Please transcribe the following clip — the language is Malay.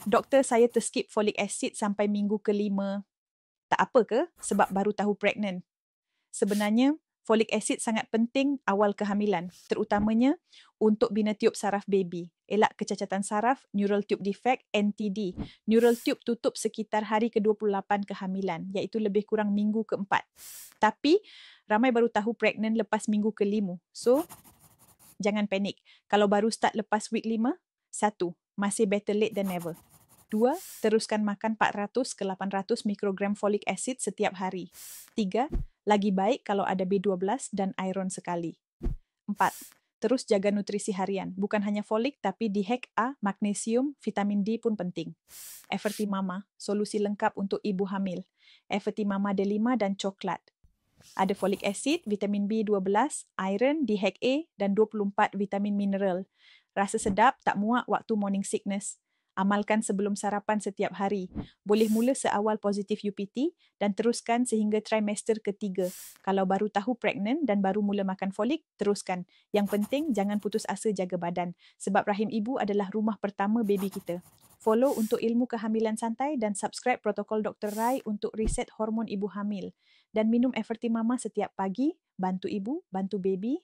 Doktor, saya terskip folic acid sampai minggu ke-5. Tak apa ke? Sebab baru tahu pregnant. Sebenarnya, folic acid sangat penting awal kehamilan, terutamanya untuk bina tiup saraf baby. Elak kecacatan saraf, neural tube defect, NTD. Neural tube tutup sekitar hari ke-28 kehamilan, iaitu lebih kurang minggu ke-4. Tapi, ramai baru tahu pregnant lepas minggu ke-5. So, jangan panik. Kalau baru start lepas week 5, 1. Masih better late than never. 2. Teruskan makan 400 ke 800 mikrogram folic acid setiap hari. 3. Lagi baik kalau ada B12 dan iron sekali. 4. Terus jaga nutrisi harian. Bukan hanya folik, tapi DHEC A, magnesium, vitamin D pun penting. Everty Mama, solusi lengkap untuk ibu hamil. Everty Mama D5 dan coklat. Ada folic acid, vitamin B12, iron, DHEC A, dan 24 vitamin mineral. Rasa sedap, tak muak waktu morning sickness. Amalkan sebelum sarapan setiap hari. Boleh mula seawal positif UPT dan teruskan sehingga trimester ketiga. Kalau baru tahu pregnant dan baru mula makan folik, teruskan. Yang penting, jangan putus asa jaga badan. Sebab rahim ibu adalah rumah pertama baby kita. Follow untuk ilmu kehamilan santai dan subscribe protokol Dr. Rai untuk reset hormon ibu hamil. Dan minum Everty Mama setiap pagi. Bantu ibu, bantu baby.